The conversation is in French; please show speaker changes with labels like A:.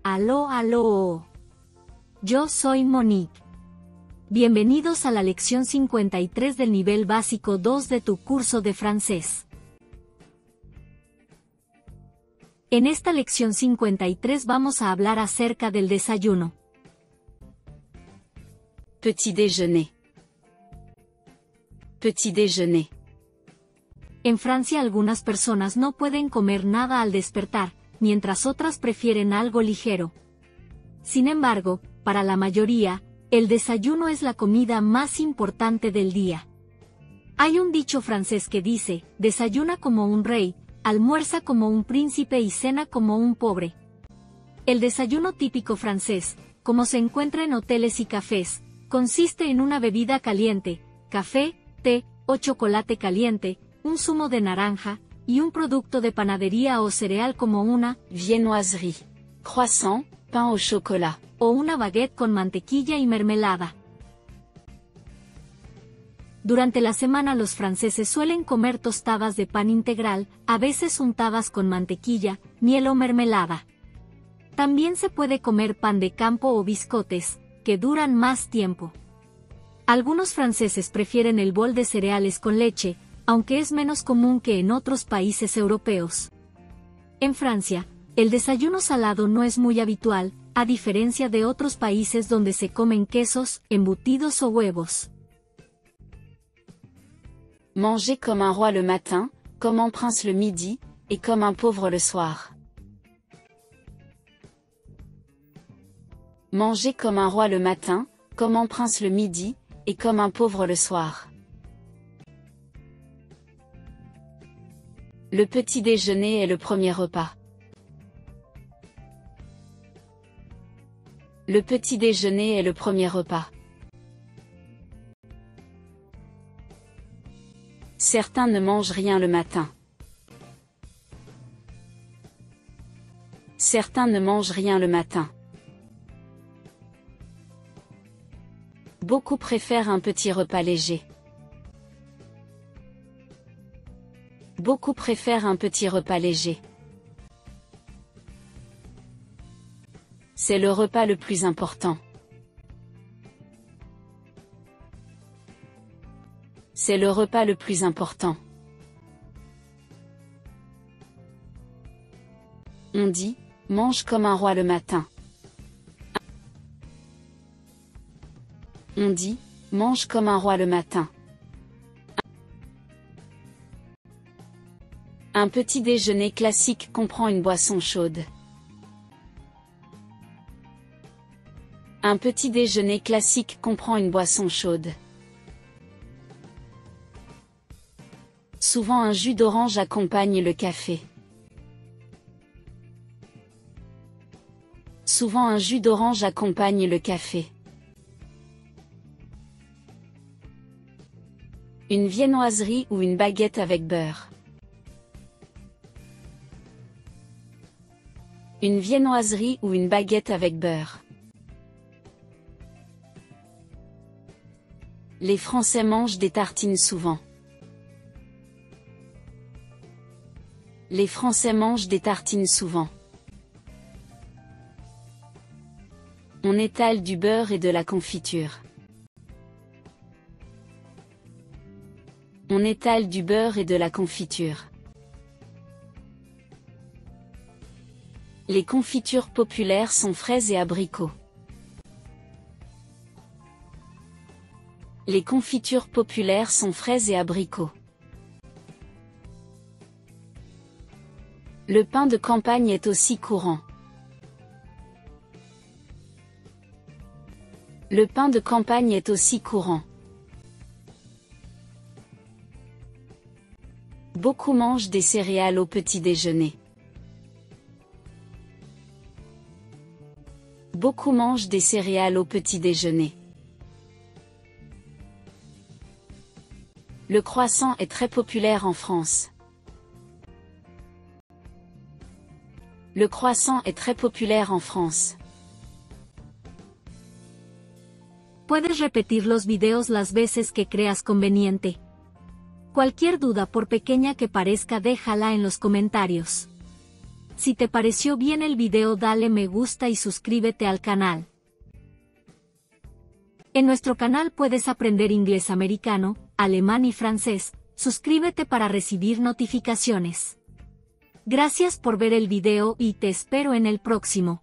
A: Aló, aló. Yo soy Monique. Bienvenidos a la lección 53 del nivel básico 2 de tu curso de francés. En esta lección 53 vamos a hablar acerca del desayuno.
B: Petit déjeuner. Petit déjeuner.
A: En Francia algunas personas no pueden comer nada al despertar, mientras otras prefieren algo ligero. Sin embargo, para la mayoría, el desayuno es la comida más importante del día. Hay un dicho francés que dice, desayuna como un rey, almuerza como un príncipe y cena como un pobre. El desayuno típico francés, como se encuentra en hoteles y cafés, consiste en una bebida caliente, café, té o chocolate caliente, un zumo de naranja, y un producto de panadería o cereal como una
B: viennoiserie, croissant, pain au chocolat,
A: o una baguette con mantequilla y mermelada. Durante la semana los franceses suelen comer tostadas de pan integral, a veces untadas con mantequilla, miel o mermelada. También se puede comer pan de campo o biscotes, que duran más tiempo. Algunos franceses prefieren el bol de cereales con leche, aunque es menos común que en otros países europeos. En Francia, el desayuno salado no es muy habitual, a diferencia de otros países donde se comen quesos, embutidos o huevos.
B: Manger comme un roi le matin, comme un prince le midi, et comme un pauvre le soir. Manger comme un roi le matin, comme un prince le midi, et comme un pauvre le soir. Le petit déjeuner est le premier repas. Le petit déjeuner est le premier repas. Certains ne mangent rien le matin. Certains ne mangent rien le matin. Beaucoup préfèrent un petit repas léger. Beaucoup préfèrent un petit repas léger. C'est le repas le plus important. C'est le repas le plus important. On dit, mange comme un roi le matin. On dit, mange comme un roi le matin. Un petit déjeuner classique comprend une boisson chaude. Un petit déjeuner classique comprend une boisson chaude. Souvent un jus d'orange accompagne le café. Souvent un jus d'orange accompagne le café. Une viennoiserie ou une baguette avec beurre. Une viennoiserie ou une baguette avec beurre. Les Français mangent des tartines souvent. Les Français mangent des tartines souvent. On étale du beurre et de la confiture. On étale du beurre et de la confiture. Les confitures populaires sont fraises et abricots. Les confitures populaires sont fraises et abricots. Le pain de campagne est aussi courant. Le pain de campagne est aussi courant. Beaucoup mangent des céréales au petit déjeuner. Beaucoup mangent des céréales au petit déjeuner. Le croissant est très populaire en France. Le croissant est très populaire en France.
A: Puedes repetir los videos las veces que creas conveniente. Cualquier duda por pequeña que parezca déjala en los comentarios. Si te pareció bien el video, dale me gusta y suscríbete al canal. En nuestro canal puedes aprender inglés americano, alemán y francés. Suscríbete para recibir notificaciones. Gracias por ver el video y te espero en el próximo.